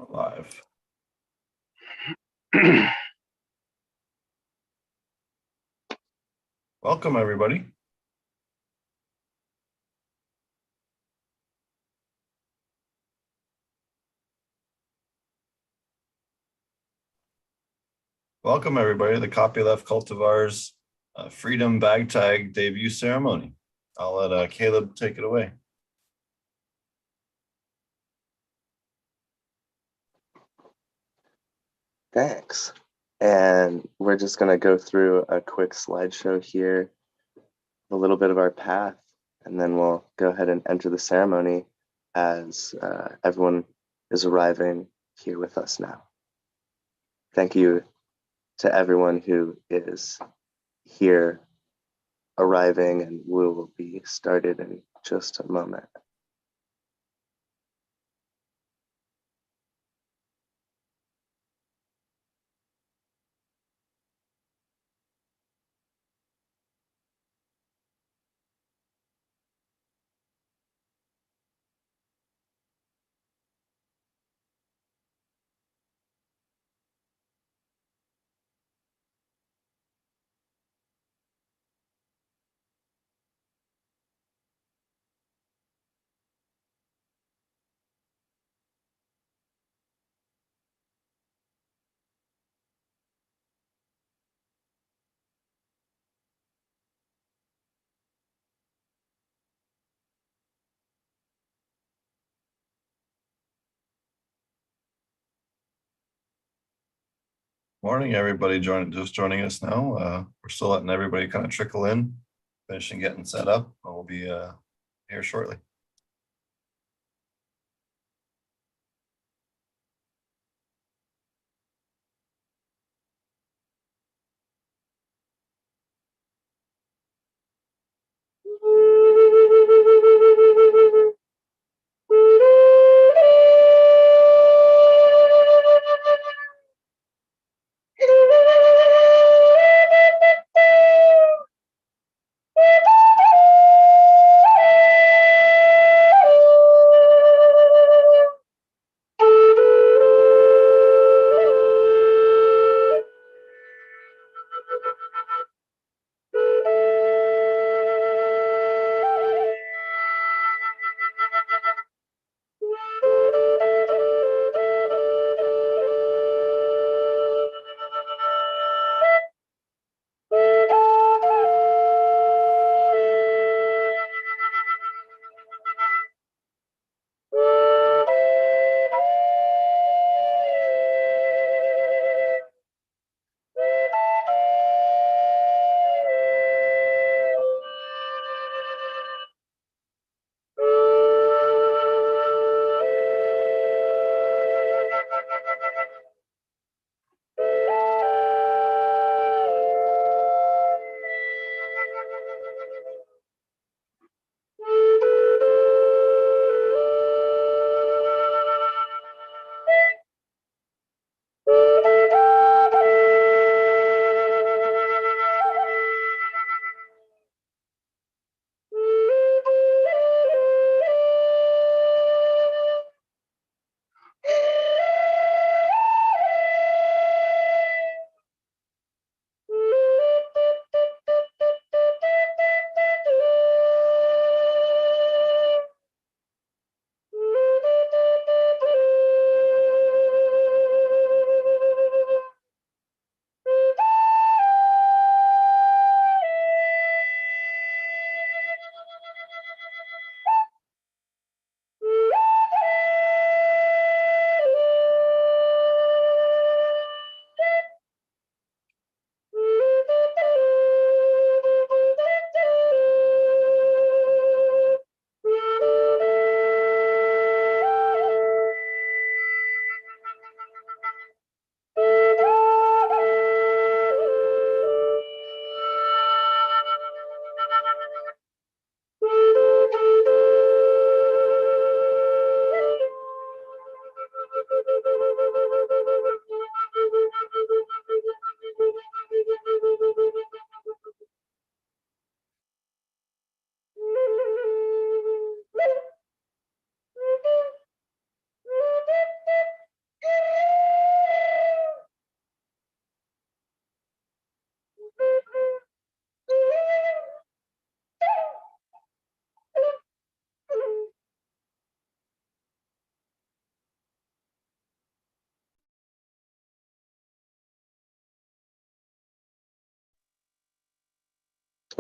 Live. Welcome, everybody. Welcome, everybody, to the Copyleft Cultivars Freedom Bag Tag debut ceremony. I'll let Caleb take it away. Thanks. And we're just going to go through a quick slideshow here, a little bit of our path, and then we'll go ahead and enter the ceremony as everyone is arriving here with us now. Thank you to everyone who is here arriving, and we will be started in just a moment. Morning, everybody just joining us now. We're still letting everybody kind of trickle in, finishing getting set up. We'll be here shortly.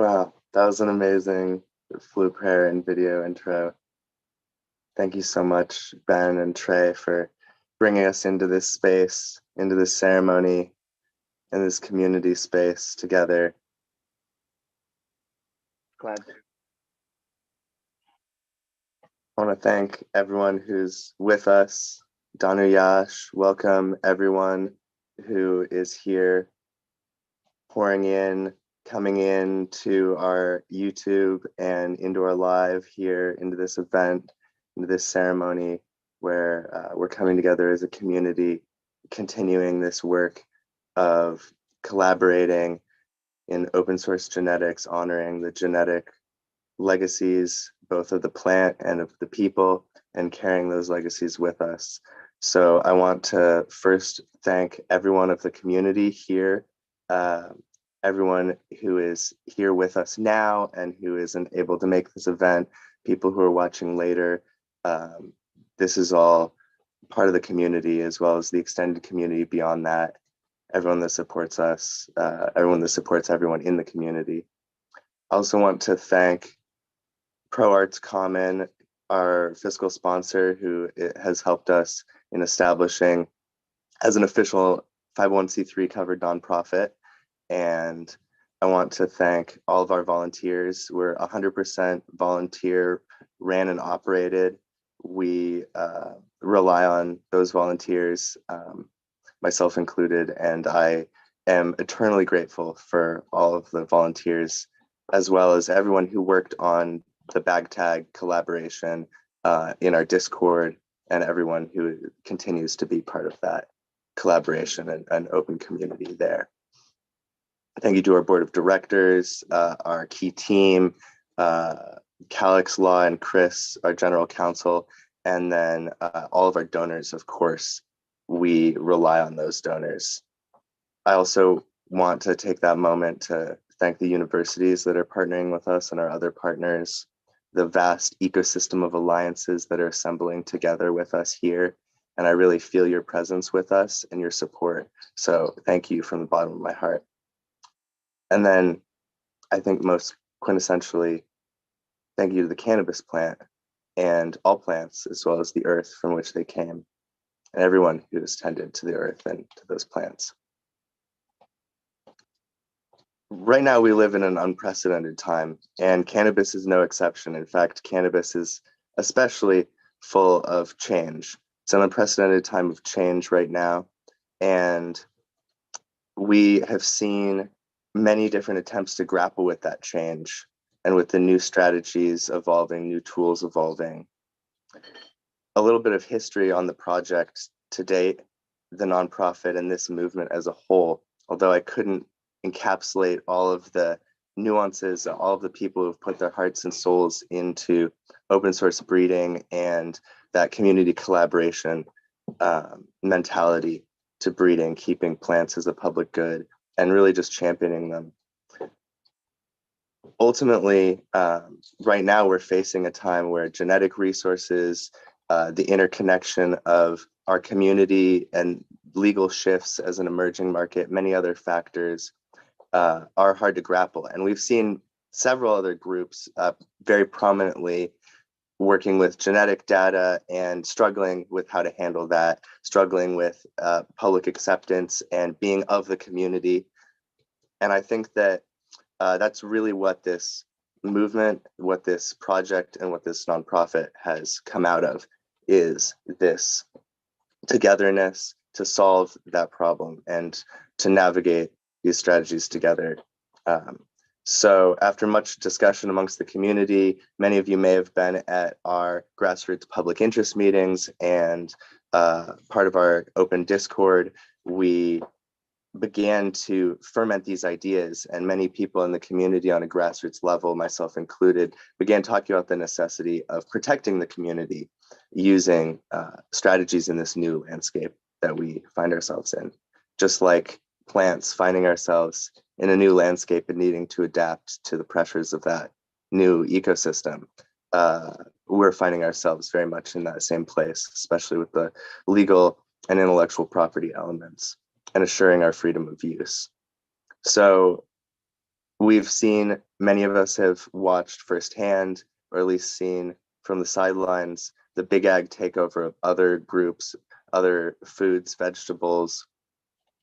Wow, that was an amazing flute prayer and video intro. Thank you so much, Ben and Trey, for bringing us into this space, into this ceremony, in this community space together. Glad to. I want to thank everyone who's with us. Danu Yash, welcome everyone who is here pouring in, coming in to our YouTube and into our live here, into this event, into this ceremony where we're coming together as a community, continuing this work of collaborating in open source genetics, honoring the genetic legacies, both of the plant and of the people, and carrying those legacies with us. So I want to first thank everyone of the community here, everyone who is here with us now and who isn't able to make this event, people who are watching later. This is all part of the community as well as the extended community beyond that. Everyone that supports us, everyone that supports everyone in the community. I also want to thank ProArts Common, our fiscal sponsor, who has helped us in establishing as an official 501c3 covered nonprofit. And I want to thank all of our volunteers. We're 100% volunteer, ran and operated. We rely on those volunteers, myself included, and I am eternally grateful for all of the volunteers, as well as everyone who worked on the bag tag collaboration in our Discord, and everyone who continues to be part of that collaboration and open community there. Thank you to our board of directors, our key team, Calix Law and Chris, our general counsel, and then all of our donors, of course. We rely on those donors. I also want to take that moment to thank the universities that are partnering with us and our other partners, the vast ecosystem of alliances that are assembling together with us here. And I really feel your presence with us and your support. So thank you from the bottom of my heart. And then I think most quintessentially, thank you to the cannabis plant and all plants, as well as the earth from which they came, and everyone who has tended to the earth and to those plants. Right now, we live in an unprecedented time, and cannabis is no exception. In fact, cannabis is especially full of change. It's an unprecedented time of change right now, and we have seen many different attempts to grapple with that change and with the new strategies evolving, new tools evolving. A little bit of history on the project to date, the nonprofit and this movement as a whole, although I couldn't encapsulate all of the nuances, all of the people who've put their hearts and souls into open source breeding and that community collaboration mentality to breeding, keeping plants as a public good, and really just championing them. Ultimately, right now we're facing a time where genetic resources, the interconnection of our community and legal shifts as an emerging market, many other factors are hard to grapple. And we've seen several other groups very prominently working with genetic data and struggling with how to handle that, struggling with public acceptance and being of the community. And I think that that's really what this movement, what this project, and what this nonprofit has come out of, is this togetherness to solve that problem and to navigate these strategies together. So after much discussion amongst the community, many of you may have been at our grassroots public interest meetings, and part of our open Discord, we began to ferment these ideas, and many people in the community on a grassroots level, myself included, began talking about the necessity of protecting the community using strategies in this new landscape that we find ourselves in. Just like plants finding ourselves in a new landscape and needing to adapt to the pressures of that new ecosystem, we're finding ourselves very much in that same place, especially with the legal and intellectual property elements and assuring our freedom of use. So we've seen, many of us have watched firsthand, or at least seen from the sidelines, the big ag takeover of other groups, other foods, vegetables,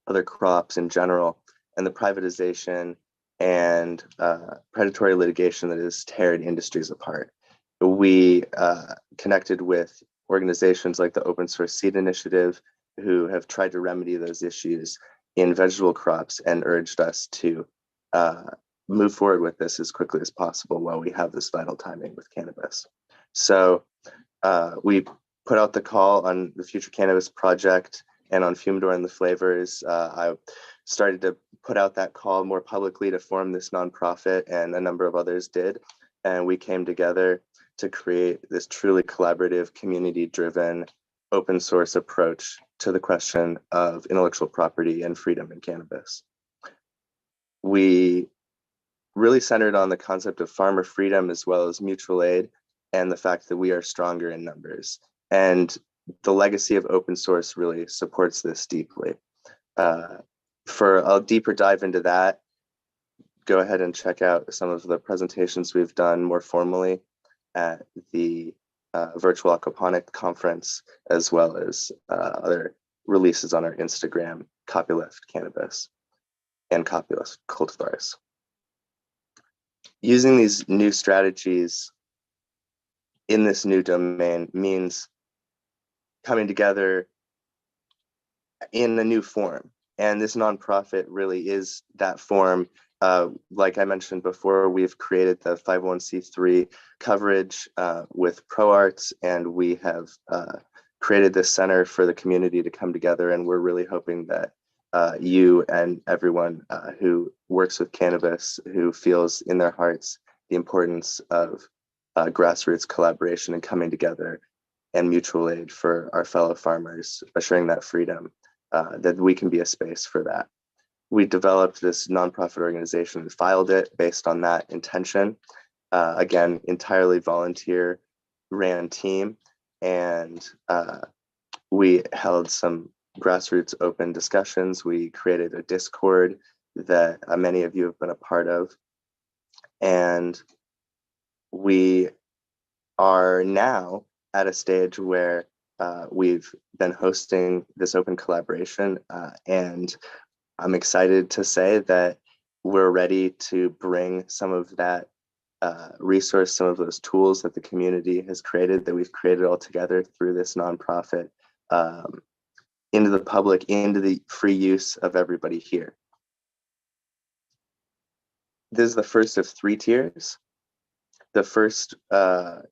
other crops in general, and the privatization and predatory litigation that has teared industries apart. We connected with organizations like the Open Source Seed Initiative, who have tried to remedy those issues in vegetable crops and urged us to move forward with this as quickly as possible while we have this vital timing with cannabis. So we put out the call on the Future Cannabis Project and on Fumidor and the Flavors. I started to put out that call more publicly to form this nonprofit, and a number of others did. And we came together to create this truly collaborative, community-driven, open source approach to the question of intellectual property and freedom in cannabis. We really centered on the concept of farmer freedom as well as mutual aid, and the fact that we are stronger in numbers. And the legacy of open source really supports this deeply. For a deeper dive into that, go ahead and check out some of the presentations we've done more formally at the virtual aquaponic conference, as well as other releases on our Instagram, Copyleft Cannabis and Copyleft Cultivars. Using these new strategies in this new domain means coming together in a new form. And this nonprofit really is that form. Like I mentioned before, we've created the 501c3 coverage with ProArts, and we have created this center for the community to come together. And we're really hoping that you and everyone who works with cannabis, who feels in their hearts the importance of grassroots collaboration and coming together and mutual aid for our fellow farmers, assuring that freedom, that we can be a space for that. We developed this nonprofit organization and filed it based on that intention. Again, entirely volunteer ran team, and we held some grassroots open discussions. We created a Discord that many of you have been a part of. And we are now at a stage where we've been hosting this open collaboration, and I'm excited to say that we're ready to bring some of that resource, some of those tools that the community has created, that we've created all together through this nonprofit, into the public, into the free use of everybody here. This is the first of 3 tiers. The first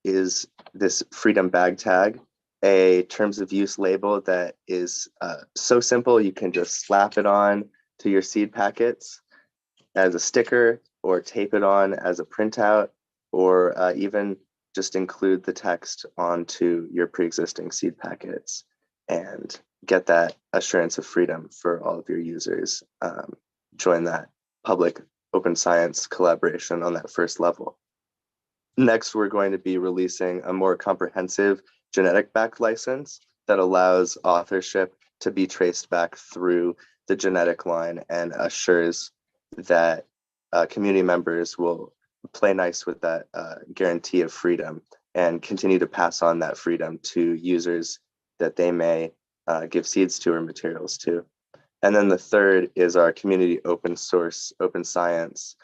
is this freedom bag tag, a terms of use label that is so simple you can just slap it on to your seed packets as a sticker, or tape it on as a printout, or even just include the text onto your pre-existing seed packets and get that assurance of freedom for all of your users. Join that public open science collaboration on that first level. Next, we're going to be releasing a more comprehensive genetic back license that allows authorship to be traced back through the genetic line and assures that community members will play nice with that guarantee of freedom and continue to pass on that freedom to users that they may give seeds to or materials to. And then the third is our community open source, open science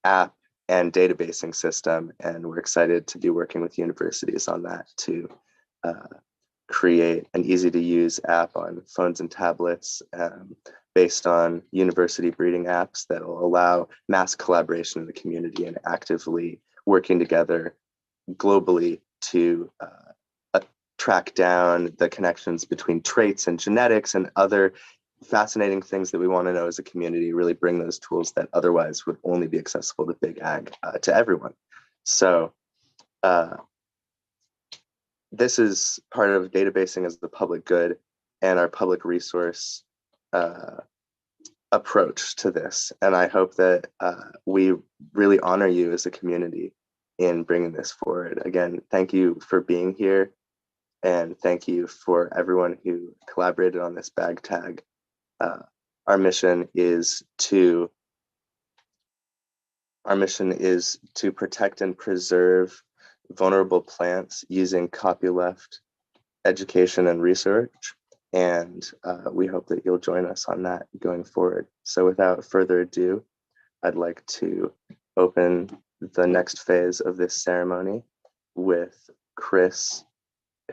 app and databasing system. And we're excited to be working with universities on that to create an easy to use app on phones and tablets based on university breeding apps that will allow mass collaboration in the community and actively working together globally to track down the connections between traits and genetics and other fascinating things that we want to know as a community, really bring those tools that otherwise would only be accessible to big ag to everyone. So this is part of databasing as the public good and our public resource approach to this. And I hope that we really honor you as a community in bringing this forward. Again, thank you for being here. And thank you for everyone who collaborated on this bag tag. Our mission is to Our mission is to protect and preserve vulnerable plants using copyleft education and research. And we hope that you'll join us on that going forward. So without further ado, I'd like to open the next phase of this ceremony with Chris,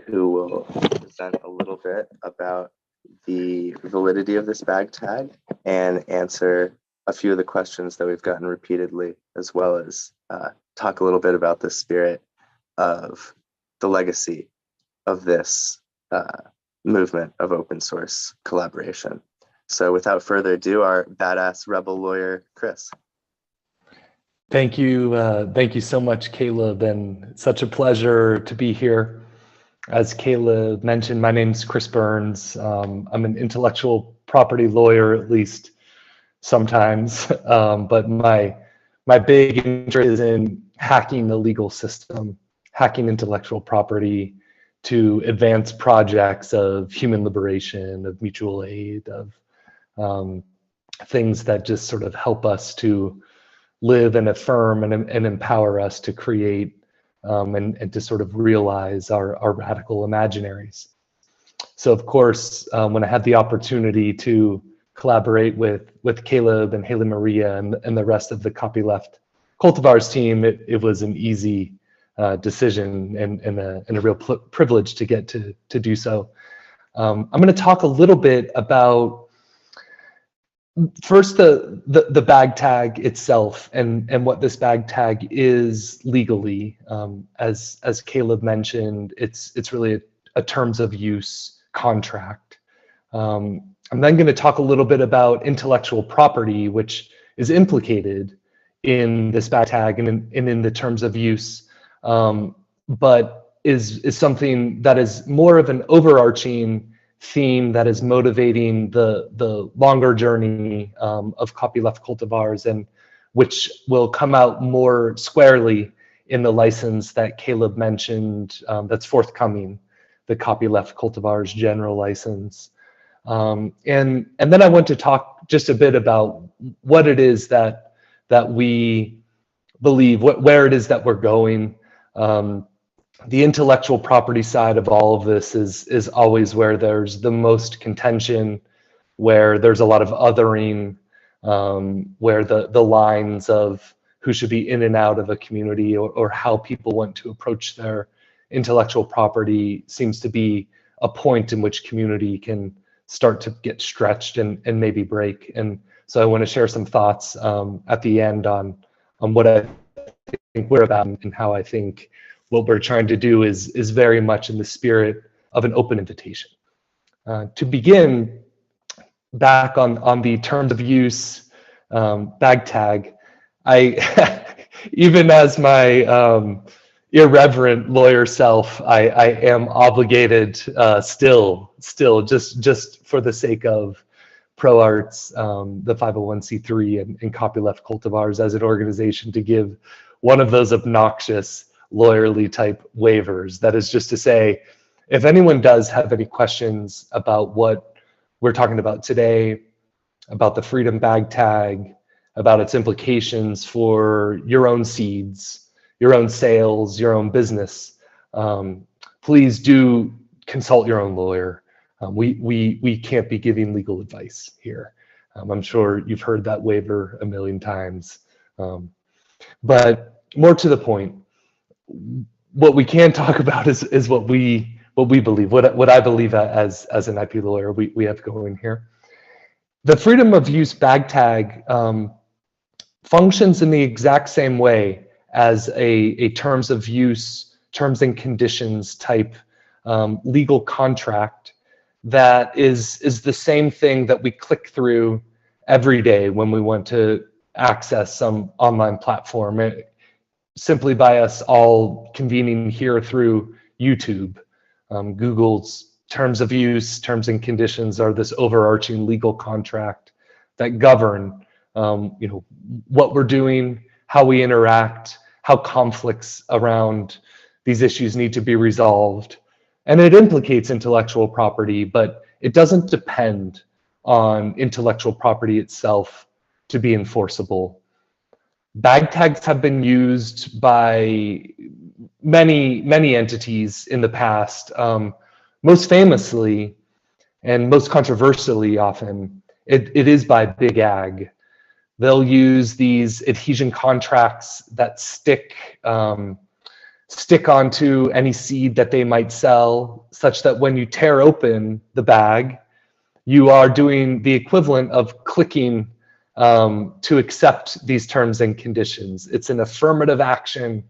who will present a little bit about the validity of this bag tag and answer a few of the questions that we've gotten repeatedly, as well as talk a little bit about the spirit of the legacy of this movement of open source collaboration. So without further ado, our badass rebel lawyer, Chris. Thank you so much, Caleb, and it's such a pleasure to be here. As Caleb mentioned, my name's Chris Burns. I'm an intellectual property lawyer, at least sometimes, but my big interest is in hacking the legal system, hacking intellectual property to advance projects of human liberation, of mutual aid, of things that just sort of help us to live and affirm and empower us to create and to sort of realize our radical imaginaries. So of course, when I had the opportunity to collaborate with Caleb and Haley Maria and the rest of the Copyleft Cultivars team, it was an easy decision and a real privilege to get to do so. I'm going to talk a little bit about first the bag tag itself and what this bag tag is legally. As Caleb mentioned, it's really a terms of use contract. I'm then going to talk a little bit about intellectual property, which is implicated in this bag tag and in the terms of use, but is something that is more of an overarching theme that is motivating the longer journey of Copyleft Cultivars, and which will come out more squarely in the license that Caleb mentioned that's forthcoming, the Copyleft Cultivars general license. And then I want to talk just a bit about what it is that we believe, where it is that we're going. The intellectual property side of all of this is always where there's the most contention, where there's a lot of othering, where the lines of who should be in and out of a community or how people want to approach their intellectual property seems to be a point in which community can start to get stretched and maybe break. And so I want to share some thoughts at the end on what I think we're about and how I think what we're trying to do is very much in the spirit of an open invitation. To begin, back on the terms of use bag tag, I even as my irreverent lawyer self, I am obligated still just for the sake of ProArts, the 501c3 and Copyleft Cultivars as an organization, to give one of those obnoxious lawyerly type waivers. That is just to say, if anyone does have any questions about what we're talking about today, about the Freedom Bag Tag, about its implications for your own seeds, your own sales, your own business, please do consult your own lawyer. We can't be giving legal advice here. I'm sure you've heard that waiver a million times. But more to the point, what we can talk about is what we believe, what I believe as an IP lawyer we have going here. The freedom of use bag tag functions in the exact same way as a terms of use, terms and conditions type legal contract that is the same thing that we click through every day when we want to access some online platform. Simply by us all convening here through YouTube. Google's terms of use, terms and conditions are this overarching legal contract that govern what we're doing, how we interact, how conflicts around these issues need to be resolved. And it implicates intellectual property, but it doesn't depend on intellectual property itself to be enforceable. Bag tags have been used by many entities in the past. Most famously and most controversially often, it is by Big Ag. They'll use these adhesion contracts that stick onto any seed that they might sell, such that when you tear open the bag, you are doing the equivalent of clicking to accept these terms and conditions. It's an affirmative action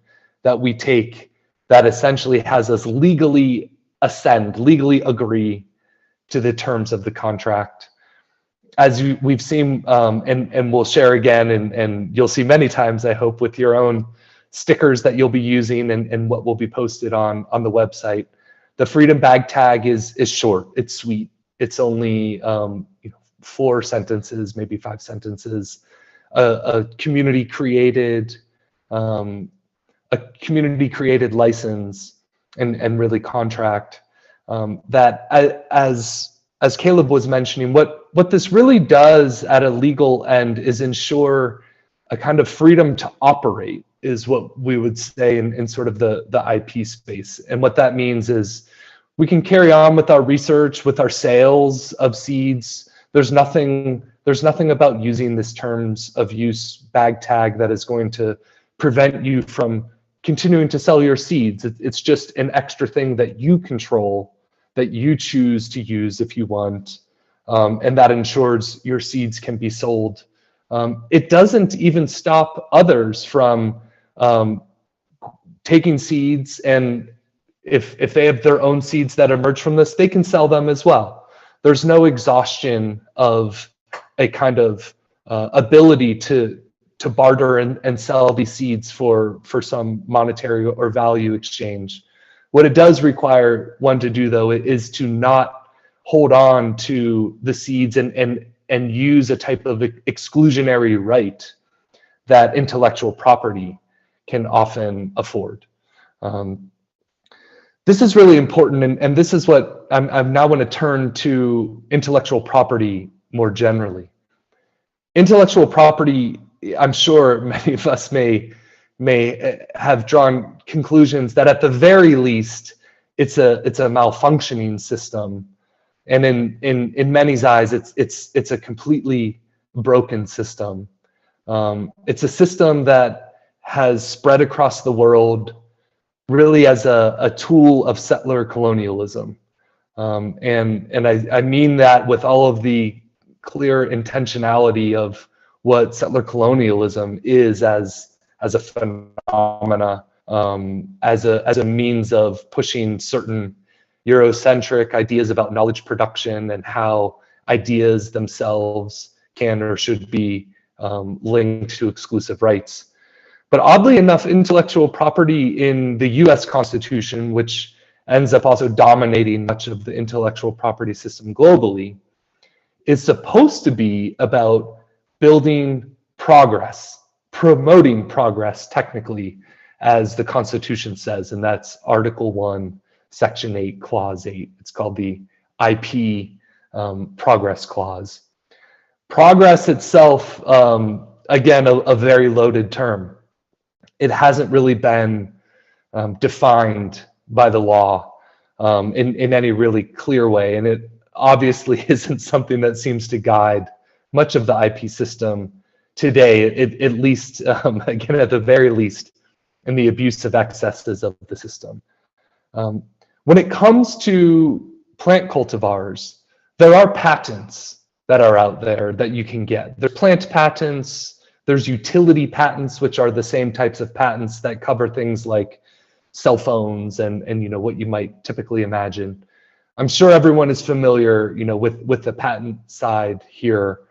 that we take that essentially has us legally agree to the terms of the contract. As we've seen, and we'll share again, and you'll see many times, I hope, with your own stickers that you'll be using and what will be posted on the website. The Freedom Bag Tag is short, it's sweet. It's only 4 sentences, maybe 5 sentences. A community created license and really contract that, as Caleb was mentioning, what this really does at a legal end is ensure a kind of freedom to operate, is what we would say in sort of the IP space. And what that means is we can carry on with our research, with our sales of seeds. There's nothing about using this terms of use bag tag that is going to prevent you from continuing to sell your seeds. It's just an extra thing that you control, that you choose to use if you want, and that ensures your seeds can be sold. It doesn't even stop others from taking seeds, and if they have their own seeds that emerge from this, they can sell them as well. There's no exhaustion of a kind of ability to barter and sell these seeds for some monetary or value exchange. What it does require one to do, though, is to not hold on to the seeds and use a type of exclusionary right that intellectual property can often afford. This is really important, and this is what I'm now going to turn to intellectual property more generally. Intellectual property, I'm sure many of us may have drawn conclusions that at the very least it's a malfunctioning system, and in many's eyes it's a completely broken system. It's a system that has spread across the world really as a tool of settler colonialism, and I mean that with all of the clear intentionality of what settler colonialism is as a phenomena, as a means of pushing certain Eurocentric ideas about knowledge production and how ideas themselves can or should be linked to exclusive rights. But oddly enough, intellectual property in the US Constitution, which ends up also dominating much of the intellectual property system globally, is supposed to be about building progress, promoting progress technically, as the Constitution says, and that's Article 1, Section 8, Clause 8. It's called the IP Progress Clause. Progress itself, again, a very loaded term. It hasn't really been defined by the law in any really clear way, and it obviously isn't something that seems to guide much of the IP system today, at least, again, at the very least, in the abuse of excesses of the system. When it comes to plant cultivars, there are patents that are out there that you can get. There's plant patents, there's utility patents, which are the same types of patents that cover things like cell phones and what you might typically imagine. I'm sure everyone is familiar, with the patent side here.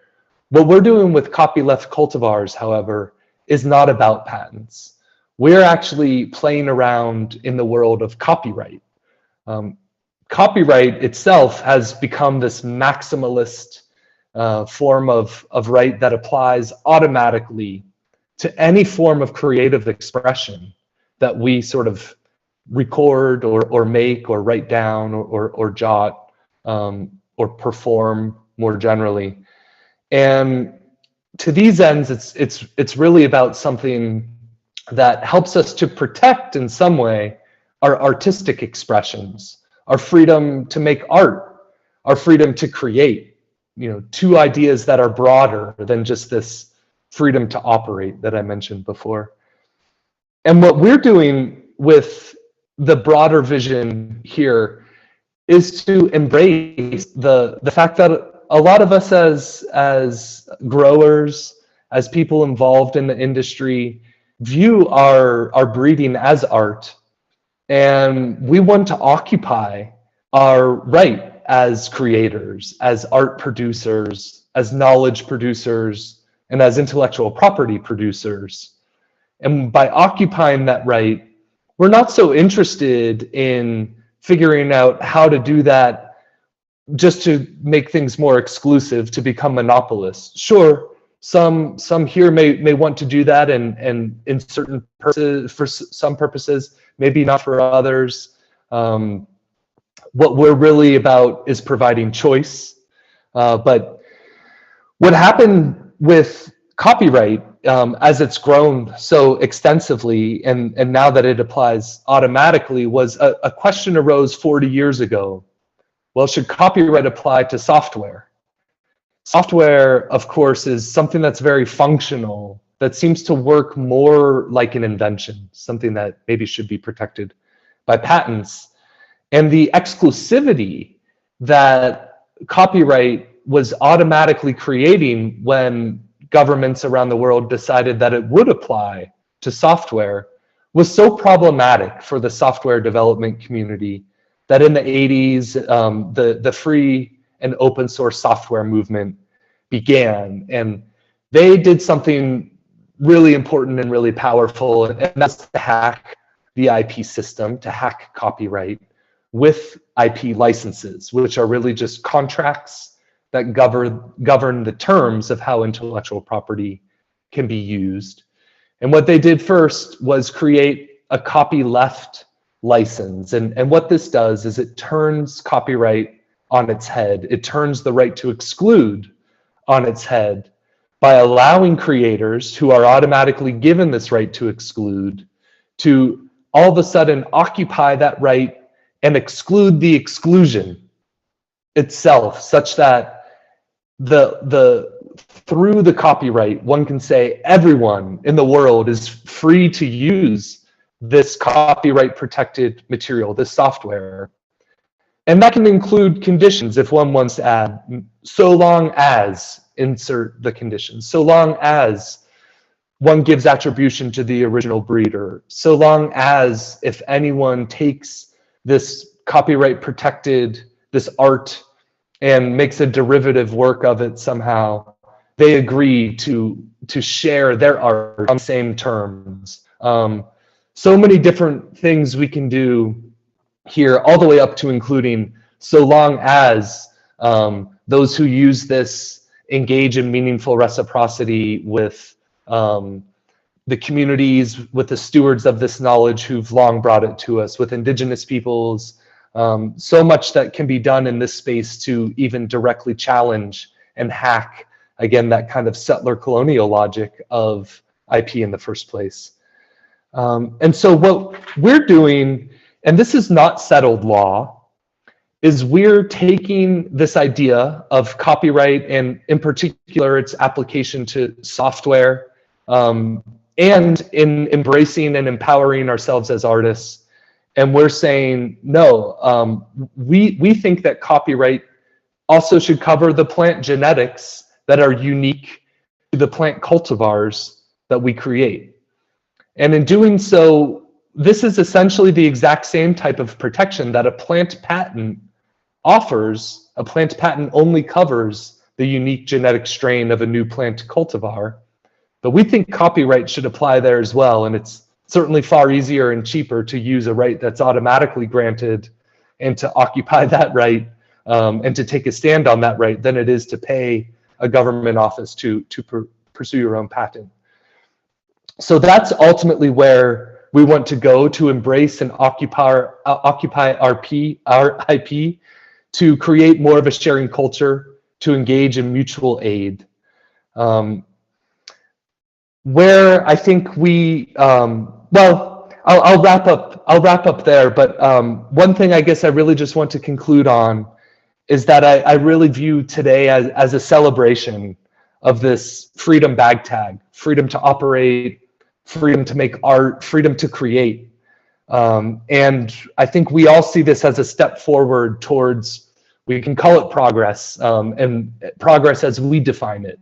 What we're doing with Copyleft cultivars, however, is not about patents. We're actually playing around in the world of copyright. Copyright itself has become this maximalist form of right that applies automatically to any form of creative expression that we sort of record or make or write down or jot or perform more generally. And to these ends, it's really about something that helps us to protect in some way our artistic expressions, our freedom to make art, our freedom to create, two ideas that are broader than just this freedom to operate that I mentioned before. And what we're doing with the broader vision here is to embrace the fact that a lot of us as growers, as people involved in the industry, view our breeding as art. And we want to occupy our right as creators, as art producers, as knowledge producers, and as intellectual property producers. And by occupying that right, we're not so interested in figuring out how to do that just to make things more exclusive, to become monopolists. Sure, some here may want to do that, and in certain purposes, for some purposes, maybe not for others. What we're really about is providing choice. But what happened with copyright, as it's grown so extensively, and now that it applies automatically, was a question arose 40 years ago. Well, should copyright apply to software? Software, of course, is something that's very functional, that seems to work more like an invention, something that maybe should be protected by patents. And the exclusivity that copyright was automatically creating when governments around the world decided that it would apply to software was so problematic for the software development community that in the 80s, the free and open source software movement began. And they did something really important and really powerful, and that's to hack the IP system, to hack copyright with IP licenses, which are really just contracts that govern the terms of how intellectual property can be used. And what they did first was create a copyleft license. And what this does is it turns copyright on its head. It turns the right to exclude on its head by allowing creators who are automatically given this right to exclude to all of a sudden occupy that right and exclude the exclusion itself, such that through the copyright, one can say everyone in the world is free to use this copyright protected material, this software. And that can include conditions if one wants to add, so long as, insert the conditions, so long as one gives attribution to the original breeder, so long as if anyone takes this copyright protected, this art, and makes a derivative work of it somehow, they agree to share their art on the same terms. So many different things we can do here, all the way up to including so long as those who use this engage in meaningful reciprocity with the communities, with the stewards of this knowledge who've long brought it to us, with indigenous peoples. So much that can be done in this space to even directly challenge and hack, again, that kind of settler colonial logic of IP in the first place. And so what we're doing, and this is not settled law, is we're taking this idea of copyright and in particular its application to software, and in embracing and empowering ourselves as artists. And we're saying, no, we think that copyright also should cover the plant genetics that are unique to the plant cultivars that we create. And in doing so, this is essentially the exact same type of protection that a plant patent offers. A plant patent only covers the unique genetic strain of a new plant cultivar. But we think copyright should apply there as well. And it's certainly far easier and cheaper to use a right that's automatically granted and to occupy that right and to take a stand on that right than it is to pay a government office to pursue your own patent. So that's ultimately where we want to go, to embrace and occupy our IP, to create more of a sharing culture, to engage in mutual aid. where I think we, well, I'll wrap up. I'll wrap up there. But one thing I guess I really just want to conclude on is that I really view today as a celebration of this freedom bag tag, freedom to operate, freedom to make art, freedom to create. And I think we all see this as a step forward towards, we can call it progress, and progress as we define it.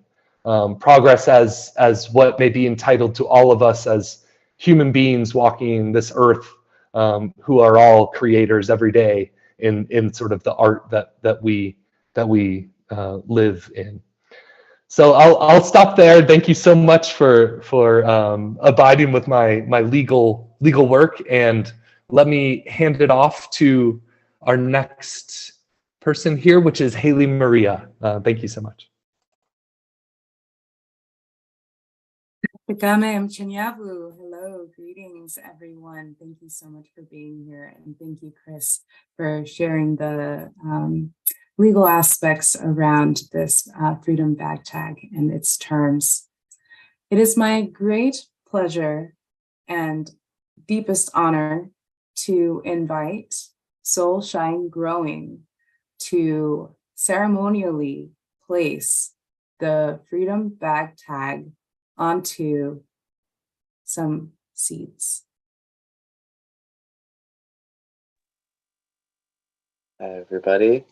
Progress as what may be entitled to all of us as human beings walking this earth, who are all creators every day in sort of the art that we live in. So I'll stop there. Thank you so much for abiding with my legal work, and let me hand it off to our next person here, which is Haley Maria. Thank you so much. Hello, greetings, everyone. Thank you so much for being here. And thank you, Chris, for sharing the legal aspects around this freedom bag tag and its terms. It is my great pleasure and deepest honor to invite Soul Shine Growing to ceremonially place the freedom bag tag onto some seeds. Hi, everybody.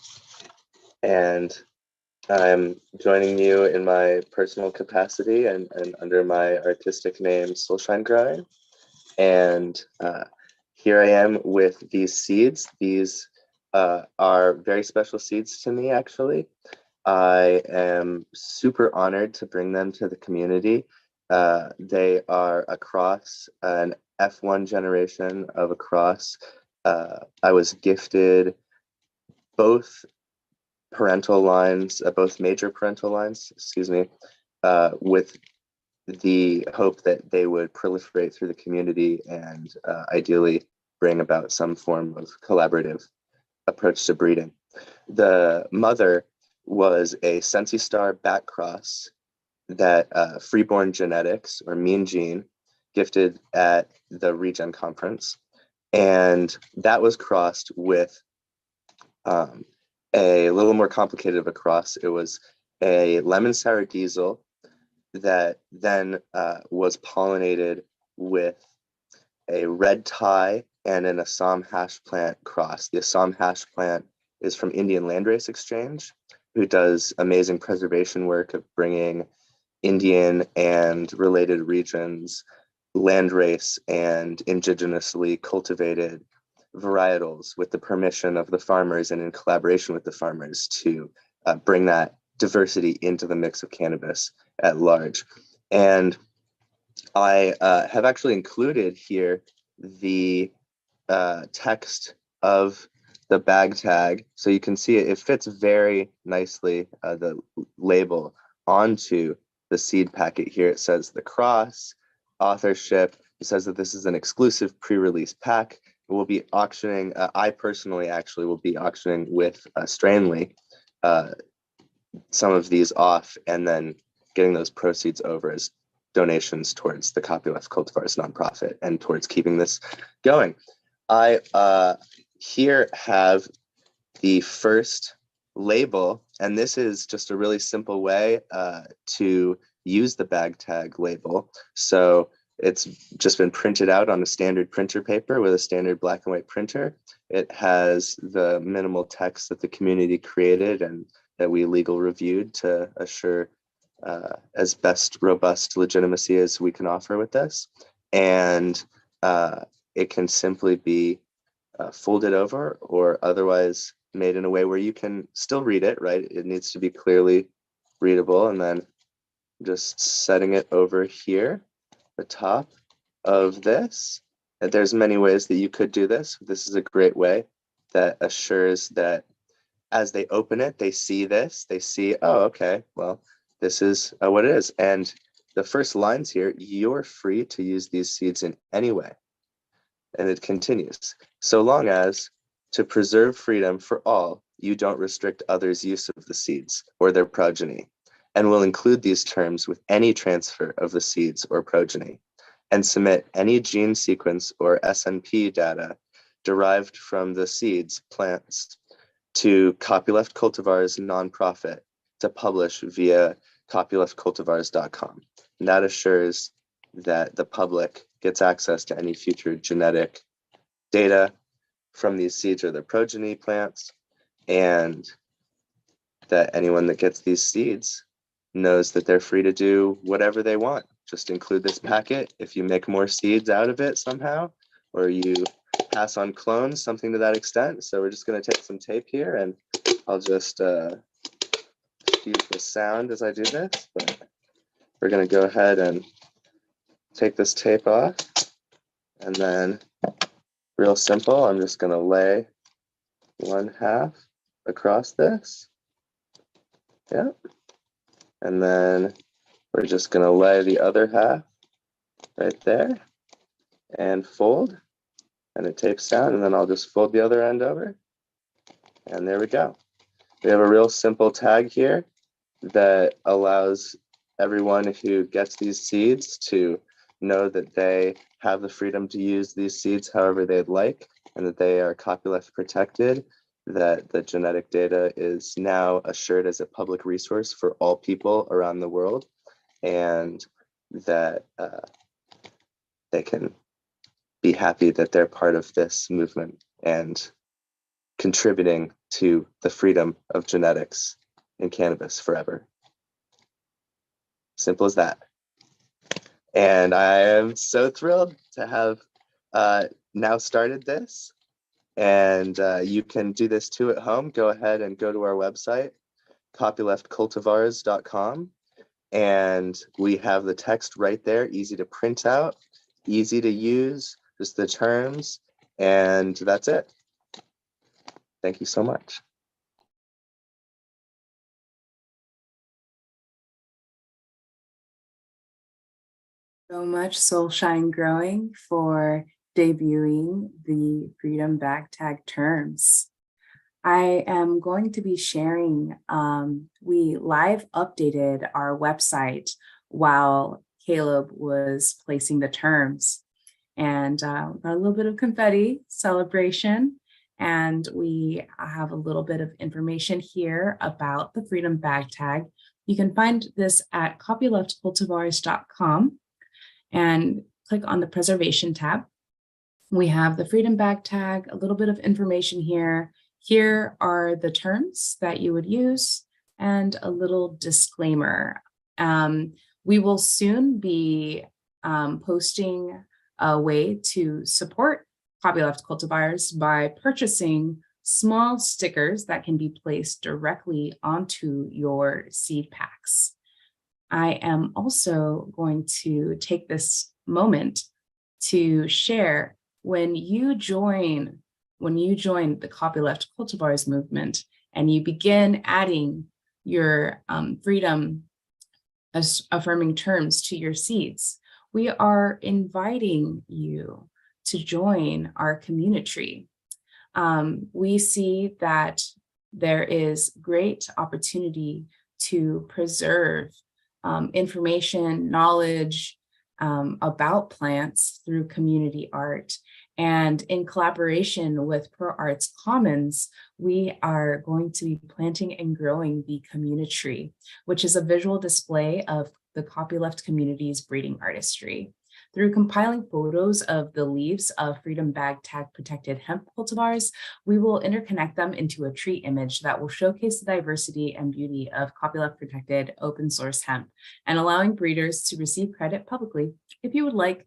And I'm joining you in my personal capacity and under my artistic name, Soulshine Growing. And here I am with these seeds. These are very special seeds to me, actually. I am super honored to bring them to the community. They are a cross, an F1 generation of a cross. I was gifted both parental lines, both major parental lines, excuse me, with the hope that they would proliferate through the community and ideally bring about some form of collaborative approach to breeding. The mother was a Sensi Star back cross that Freeborn Genetics, or Mean Gene, gifted at the Regen Conference. And that was crossed with a little more complicated of a cross. It was a lemon sour diesel that then was pollinated with a red tie and an Assam hash plant cross. The Assam hash plant is from Indian Landrace Exchange, who does amazing preservation work of bringing Indian and related regions, landrace and indigenously cultivated varietals with the permission of the farmers and in collaboration with the farmers to bring that diversity into the mix of cannabis at large. And I have actually included here the text of the bag tag. So you can see it fits very nicely, the label, onto the seed packet here. It says the cross, authorship. It says that this is an exclusive pre-release pack. We'll be auctioning, I personally actually will be auctioning with Stranley some of these off and then getting those proceeds over as donations towards the Copyleft Cultivars nonprofit and towards keeping this going. I here have the first label, and this is just a really simple way to use the bag tag label. So it's just been printed out on a standard printer paper with a standard black and white printer. It has the minimal text that the community created and that we legal reviewed to assure as best robust legitimacy as we can offer with this. And it can simply be folded over or otherwise made in a way where you can still read it, right? It needs to be clearly readable. And then just setting it over here, the top of this. And there's many ways that you could do this. This is a great way that assures that as they open it, they see this, they see, oh, okay, well, this is what it is. And the first lines here, you're free to use these seeds in any way. And it continues, so long as to preserve freedom for all, you don't restrict others' use of the seeds or their progeny. and will include these terms with any transfer of the seeds or progeny, and submit any gene sequence or SNP data derived from the seeds plants to Copyleft Cultivars nonprofit to publish via copyleftcultivars.com. And that assures that the public gets access to any future genetic data from these seeds or their progeny plants, and that anyone that gets these seeds knows that they're free to do whatever they want. Just include this packet. If you make more seeds out of it somehow, or you pass on clones, something to that extent. So we're just going to take some tape here, and I'll just use the sound as I do this. But we're going to go ahead and take this tape off, and then real simple, I'm just going to lay one half across this. Yep. And then we're just going to lay the other half right there and fold, and it tapes down, and then I'll just fold the other end over, and there we go. We have a real simple tag here that allows everyone who gets these seeds to know that they have the freedom to use these seeds however they'd like, and that they are copyleft protected, that the genetic data is now assured as a public resource for all people around the world, and that they can be happy that they're part of this movement and contributing to the freedom of genetics in cannabis forever. Simple as that. And I am so thrilled to have now started this. And you can do this too at home. Go ahead and go to our website, copyleftcultivars.com. And we have the text right there, easy to print out, easy to use, just the terms, and that's it. Thank you so much. So much Soulshine Growing for debuting the Freedom Bag Tag terms. I am going to be sharing, we live updated our website while Caleb was placing the terms, and got a little bit of confetti celebration. And we have a little bit of information here about the Freedom Bag Tag. You can find this at copyleftcultivars.com and click on the preservation tab. We have the Freedom Bag Tag, a little bit of information here. Here are the terms that you would use and a little disclaimer. We will soon be posting a way to support Copyleft Cultivars by purchasing small stickers that can be placed directly onto your seed packs. I am also going to take this moment to share when you join the Copyleft Cultivars movement and you begin adding your freedom affirming terms to your seeds, we are inviting you to join our community. We see that there is great opportunity to preserve information, knowledge about plants through community art. And in collaboration with Pro Arts Commons, we are going to be planting and growing the community tree, which is a visual display of the Copyleft community's breeding artistry. Through compiling photos of the leaves of Freedom Bag Tag protected hemp cultivars, we will interconnect them into a tree image that will showcase the diversity and beauty of copyleft protected open source hemp and allowing breeders to receive credit publicly if you would like.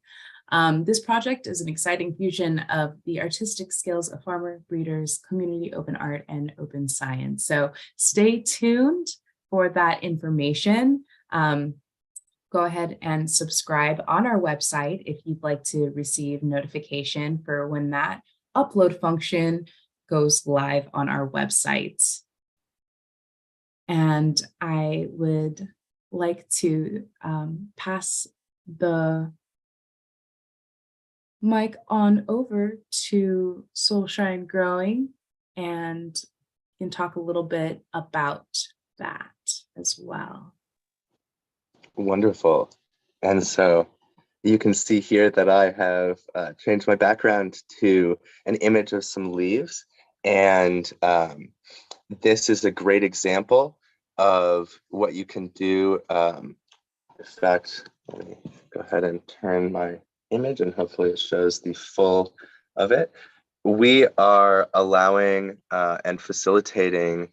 This project is an exciting fusion of the artistic skills of farmer breeders, community open art, and open science. So stay tuned for that information. Go ahead and subscribe on our website if you'd like to receive notification for when that upload function goes live on our website. And I would like to pass the mic on over to Soulshine Growing and can talk a little bit about that as well. Wonderful. And so you can see here that I have changed my background to an image of some leaves. And this is a great example of what you can do. In fact, let me go ahead and turn my image and hopefully it shows the full of it. We are allowing and facilitating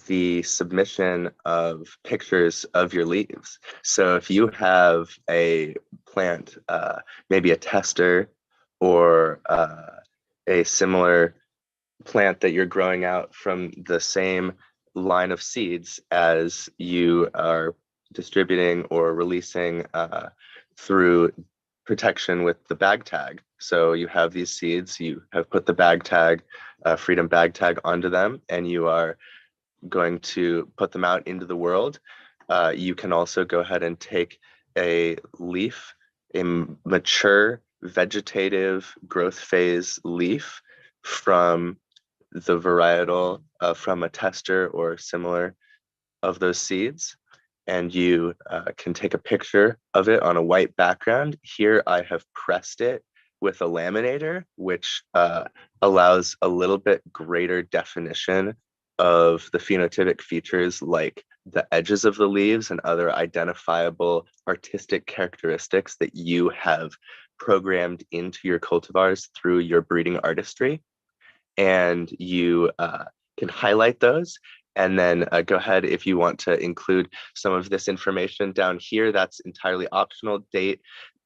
the submission of pictures of your leaves. So if you have a plant, maybe a tester or a similar plant that you're growing out from the same line of seeds as you are distributing or releasing through protection with the bag tag. So you have these seeds, you have put the bag tag, freedom bag tag onto them, and you are going to put them out into the world. You can also go ahead and take a leaf, a mature vegetative growth phase leaf from the varietal from a tester or similar of those seeds, and you can take a picture of it on a white background. Here I have pressed it with a laminator, which allows a little bit greater definition of the phenotypic features like the edges of the leaves and other identifiable artistic characteristics that you have programmed into your cultivars through your breeding artistry. And you can highlight those and then go ahead if you want to include some of this information down here. That's entirely optional. Date,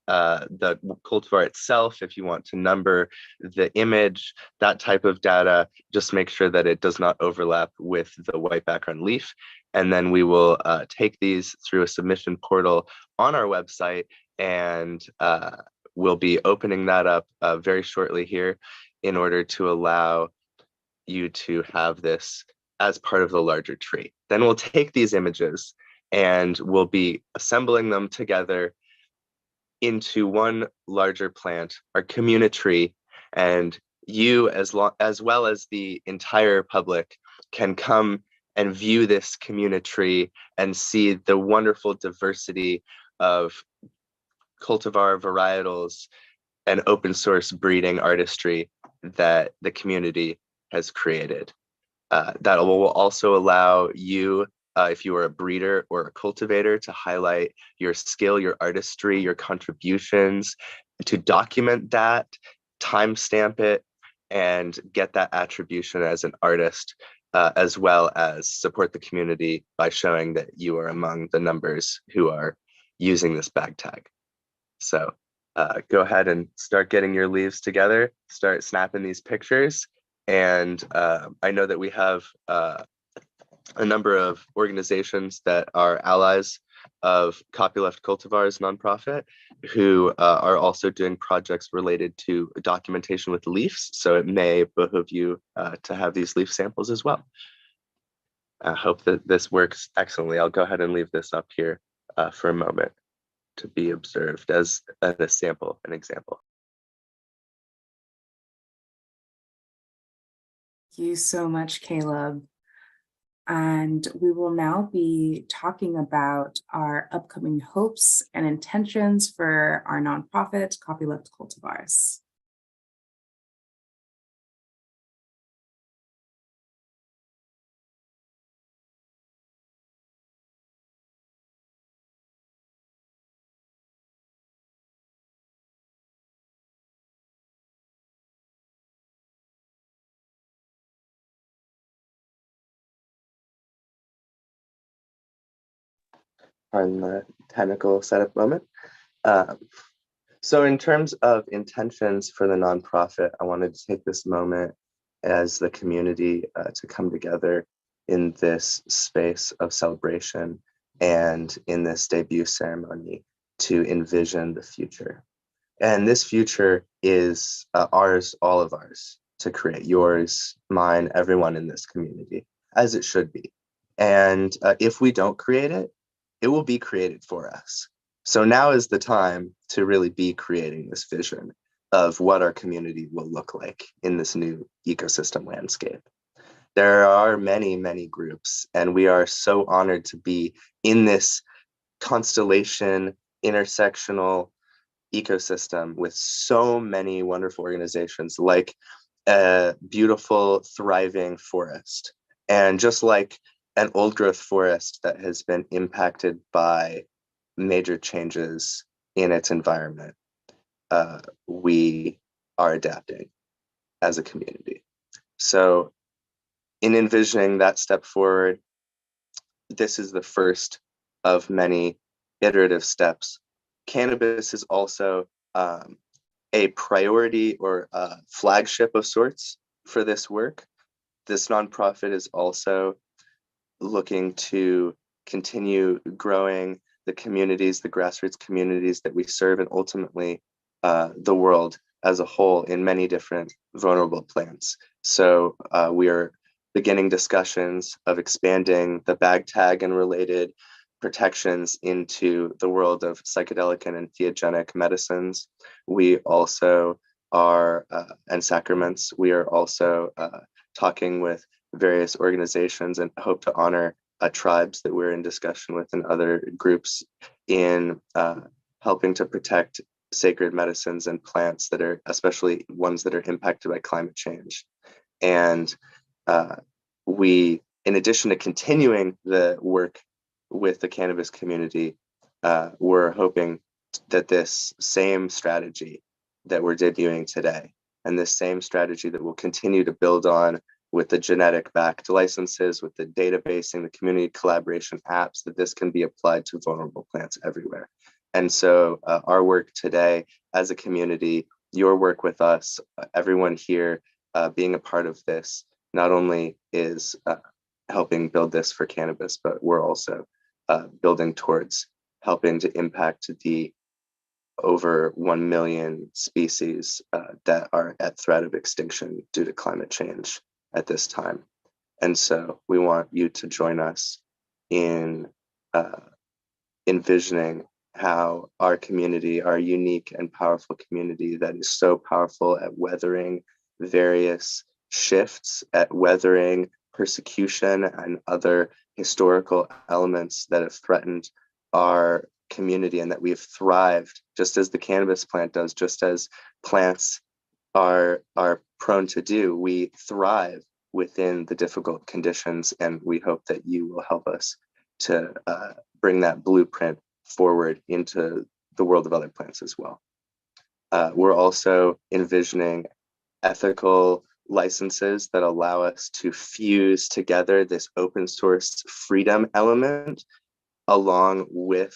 the cultivar itself, if you want to number the image, that type of data, just make sure that it does not overlap with the white background leaf. And then we will take these through a submission portal on our website, and we'll be opening that up very shortly here in order to allow you to have this as part of the larger tree. Then we'll take these images and we'll be assembling them together into one larger plant, our community tree, and you as well as the entire public can come and view this community tree and see the wonderful diversity of cultivar varietals and open source breeding artistry that the community has created. That will also allow you, if you are a breeder or a cultivator, to highlight your skill, your artistry, your contributions, to document that, timestamp it, and get that attribution as an artist, as well as support the community by showing that you are among the numbers who are using this bag tag. So go ahead and start getting your leaves together, start snapping these pictures. And I know that we have a number of organizations that are allies of Copyleft Cultivars nonprofit who are also doing projects related to documentation with leaves. So it may behoove you to have these leaf samples as well. I hope that this works excellently. I'll go ahead and leave this up here for a moment to be observed as a sample, an example. Thank you so much, Caleb. And we will now be talking about our upcoming hopes and intentions for our nonprofit, Copyleft Cultivars. On the technical setup moment. So in terms of intentions for the nonprofit, I wanted to take this moment as the community to come together in this space of celebration and in this debut ceremony to envision the future. And this future is ours, all of ours, to create. Yours, mine, everyone in this community, as it should be. And if we don't create it, it will be created for us. So now is the time to really be creating this vision of what our community will look like in this new ecosystem landscape. There are many, many groups, and we are so honored to be in this constellation, intersectional ecosystem with so many wonderful organizations, like a beautiful, thriving forest. And just like an old growth forest that has been impacted by major changes in its environment, we are adapting as a community. So in envisioning that step forward, this is the first of many iterative steps. Cannabis is also a priority or a flagship of sorts for this work. This nonprofit is also looking to continue growing the communities, the grassroots communities that we serve, and ultimately the world as a whole in many different vulnerable plants. So we are beginning discussions of expanding the bag tag and related protections into the world of psychedelic and entheogenic medicines. We also are, and sacraments, we are also talking with various organizations and hope to honor tribes that we're in discussion with and other groups in helping to protect sacred medicines and plants that are, especially ones that are impacted by climate change. And we, in addition to continuing the work with the cannabis community, we're hoping that this same strategy that we're debuting today, and this same strategy that we'll continue to build on with the genetic backed licenses, with the databasing, the community collaboration apps, that this can be applied to vulnerable plants everywhere. And so our work today as a community, your work with us, everyone here being a part of this, not only is helping build this for cannabis, but we're also building towards helping to impact the over 1 million species that are at threat of extinction due to climate change at this time. And so we want you to join us in envisioning how our community, our unique and powerful community that is so powerful at weathering various shifts, at weathering persecution and other historical elements that have threatened our community, and that we have thrived just as the cannabis plant does, just as plants are prone to do. We thrive within the difficult conditions, and we hope that you will help us to bring that blueprint forward into the world of other plants as well. We're also envisioning ethical licenses that allow us to fuse together this open source freedom element along with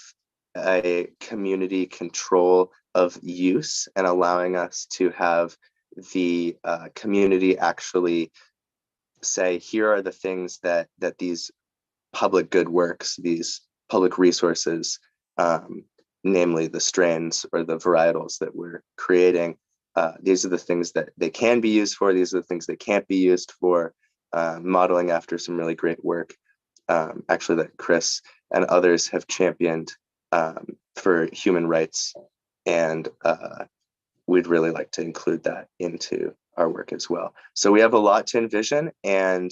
a community control of use, and allowing us to have the community actually say, here are the things that these public good works, these public resources, namely the strains or the varietals that we're creating, these are the things that they can be used for, these are the things they can't be used for, modeling after some really great work, actually that Chris and others have championed for human rights. And we'd really like to include that into our work as well. So we have a lot to envision, and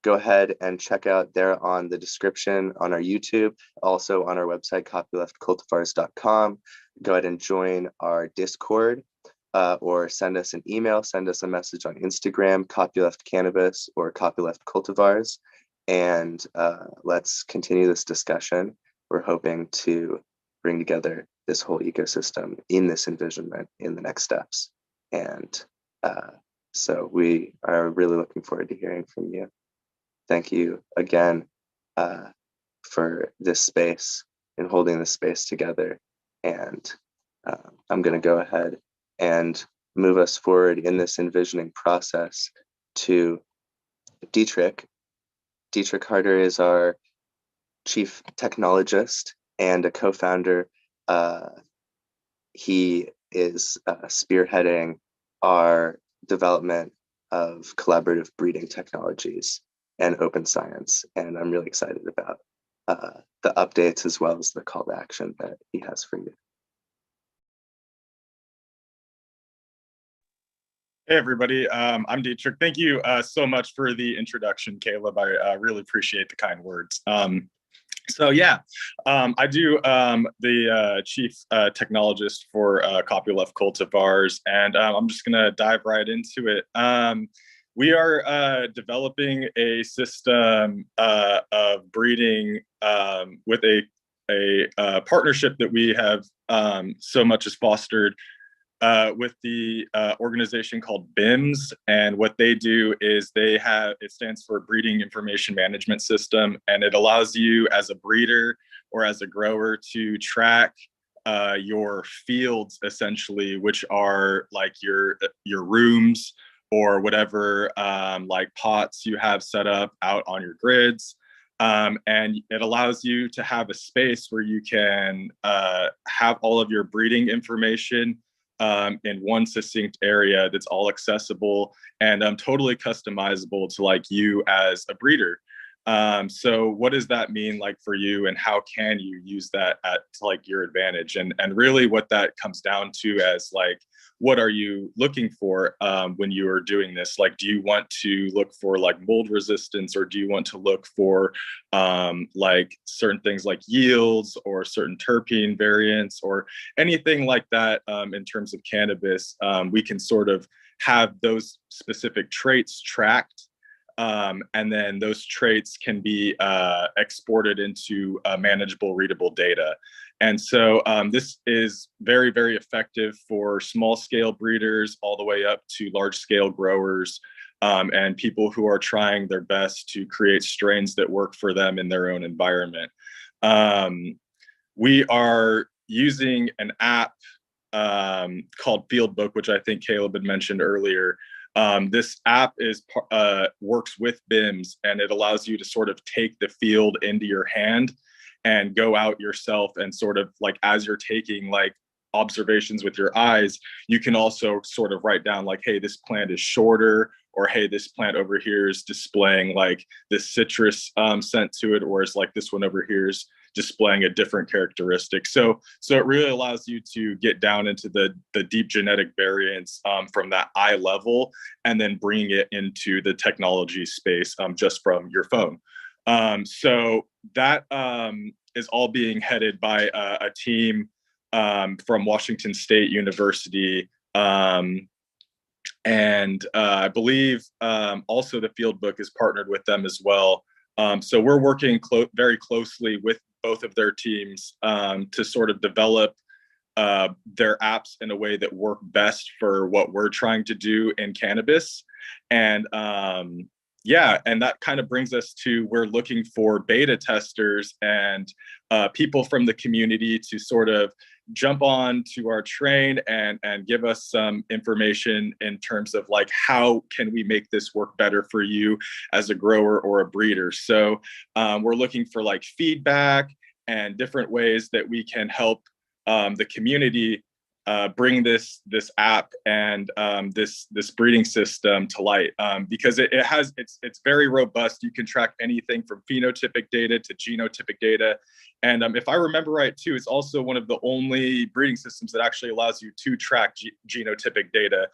go ahead and check out there on the description on our YouTube, also on our website, copyleftcultivars.com. Go ahead and join our Discord, or send us an email, send us a message on Instagram, Copyleft Cannabis or Copyleft Cultivars, and let's continue this discussion. We're hoping to bring together this whole ecosystem in this envisionment in the next steps. And so we are really looking forward to hearing from you. Thank you again for this space and holding this space together. And I'm going to go ahead and move us forward in this envisioning process to Dietrich. Dietrich Harder is our chief technologist and a co-founder. He is spearheading our development of collaborative breeding technologies and open science. And I'm really excited about the updates as well as the call to action that he has for you. Hey, everybody. I'm Dietrich. Thank you so much for the introduction, Caleb. I really appreciate the kind words. So yeah, I do the chief technologist for Copyleft Cultivars, and I'm just gonna dive right into it. We are developing a system of breeding with a partnership that we have so much as fostered with the organization called BIMS. And what they do is it stands for Breeding Information Management System, and it allows you as a breeder or as a grower to track your fields, essentially, which are like your rooms or whatever like pots you have set up out on your grids. And it allows you to have a space where you can have all of your breeding information in one succinct area that's all accessible and totally customizable to like you as a breeder. So what does that mean like for you, and how can you use that at like your advantage? And really what that comes down to as like, what are you looking for when you are doing this? Like, do you want to look for like mold resistance, or do you want to look for like certain things like yields or certain terpene variants or anything like that in terms of cannabis? We can sort of have those specific traits tracked. And then those traits can be exported into manageable, readable data. And so this is very, very effective for small scale breeders all the way up to large scale growers and people who are trying their best to create strains that work for them in their own environment. We are using an app called Fieldbook, which I think Caleb had mentioned earlier. This app works with BIMS, and it allows you to sort of take the field into your hand and go out yourself, and sort of like as you're taking like observations with your eyes, you can also sort of write down like, hey, this plant is shorter, or hey, this plant over here is displaying like this citrus scent to it, or is like this one over here is displaying a different characteristic. So it really allows you to get down into the deep genetic variants from that eye level, and then bring it into the technology space just from your phone. So that is all being headed by a team from Washington State University. And I believe also the Fieldbook is partnered with them as well. So we're working very closely with both of their teams to sort of develop their apps in a way that work best for what we're trying to do in cannabis. And yeah, and that kind of brings us to, we're looking for beta testers and people from the community to sort of jump on to our train and give us some information in terms of like, how can we make this work better for you as a grower or a breeder? So we're looking for like feedback and different ways that we can help the community bring this app and this breeding system to light, because it's very robust. You can track anything from phenotypic data to genotypic data, and if I remember right too, it's also one of the only breeding systems that actually allows you to track genotypic data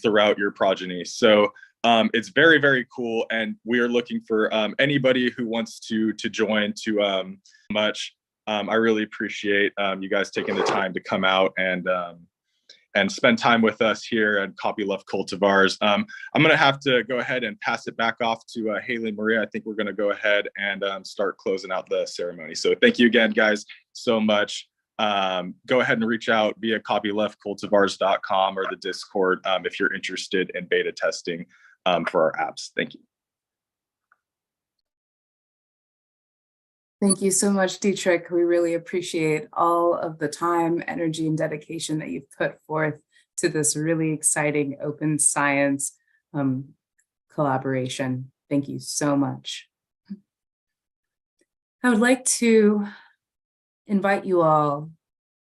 throughout your progeny. So it's very, very cool, and we are looking for anybody who wants to join to much. I really appreciate you guys taking the time to come out and spend time with us here at Copyleft Cultivars. I'm going to have to go ahead and pass it back off to Haley Maria. I think we're going to go ahead and start closing out the ceremony. So thank you again, guys, so much. Go ahead and reach out via copyleftcultivars.com or the Discord if you're interested in beta testing for our apps. Thank you. Thank you so much, Dietrich. We really appreciate all of the time, energy, and dedication that you've put forth to this really exciting open science collaboration. Thank you so much. I would like to invite you all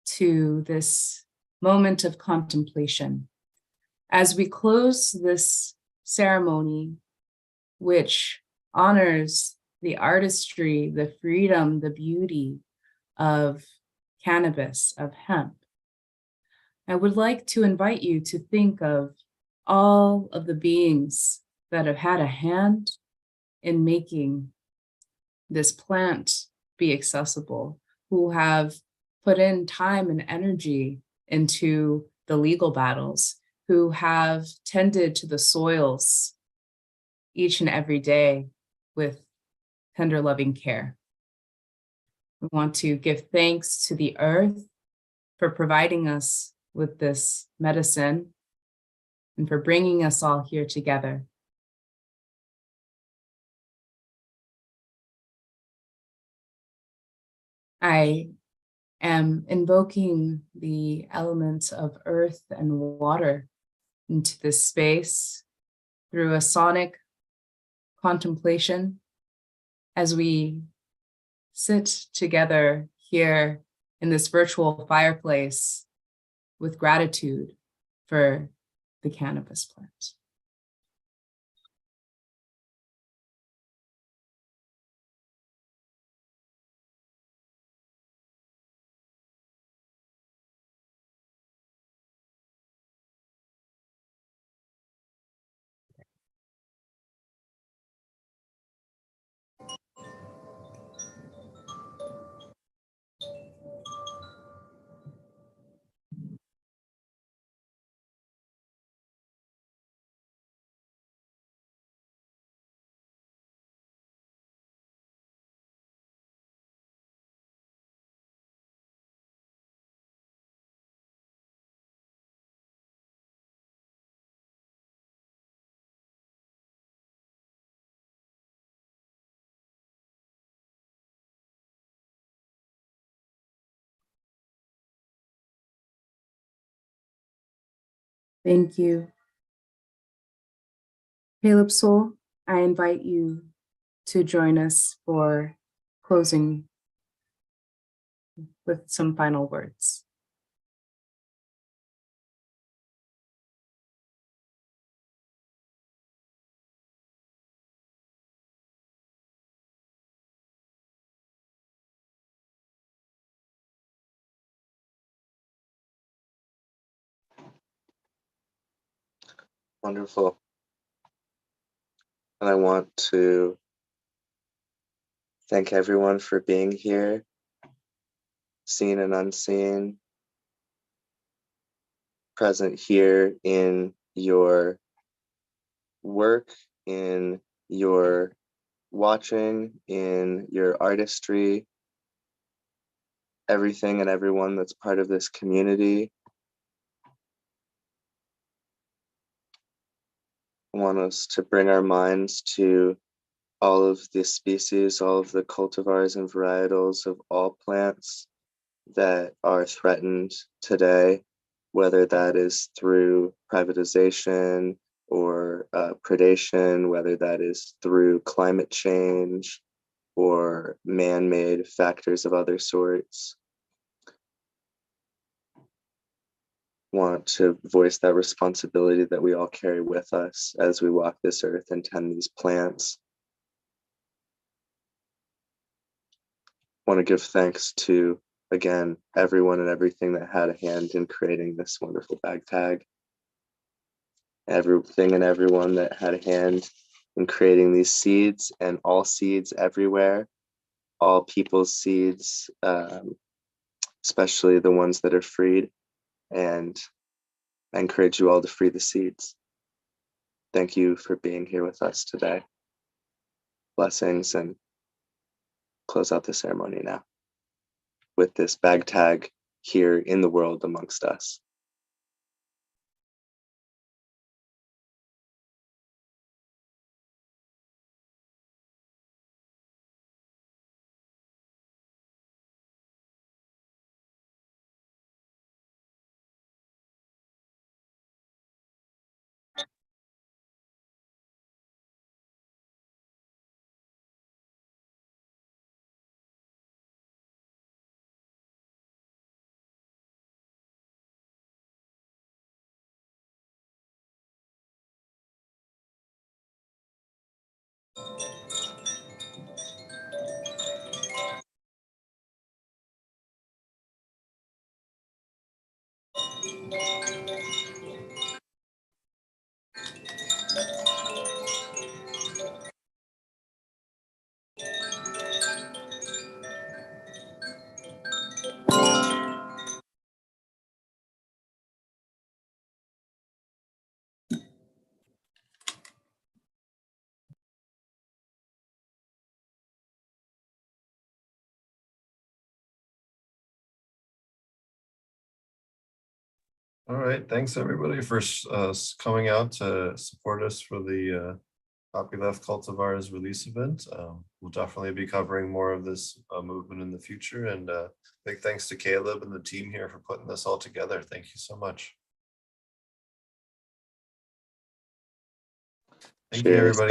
to this moment of contemplation as we close this ceremony, which honors the artistry, the freedom, the beauty of cannabis, of hemp. I would like to invite you to think of all of the beings that have had a hand in making this plant be accessible, who have put in time and energy into the legal battles, who have tended to the soils each and every day with tender, loving care. We want to give thanks to the earth for providing us with this medicine and for bringing us all here together. I am invoking the elements of earth and water into this space through a sonic contemplation as we sit together here in this virtual fireplace with gratitude for the cannabis plant. Thank you. Caleb Soul, I invite you to join us for closing with some final words. Wonderful. And I want to thank everyone for being here, seen and unseen, present here in your work, in your watching, in your artistry, everything and everyone that's part of this community. I want us to bring our minds to all of the species, all of the cultivars and varietals of all plants that are threatened today, whether that is through privatization or predation, whether that is through climate change or man-made factors of other sorts. Want to voice that responsibility that we all carry with us as we walk this earth and tend these plants. Want to give thanks to, again, everyone and everything that had a hand in creating this wonderful bag tag. Everything and everyone that had a hand in creating these seeds, and all seeds everywhere, all people's seeds, especially the ones that are freed. And I encourage you all to free the seeds. Thank you for being here with us today. Blessings, and close out the ceremony now with this bag tag here in the world amongst us. All right, thanks everybody for coming out to support us for the Copyleft Cultivars release event. We'll definitely be covering more of this movement in the future, and big thanks to Caleb and the team here for putting this all together. Thank you so much. Thank you, Cheers. everybody.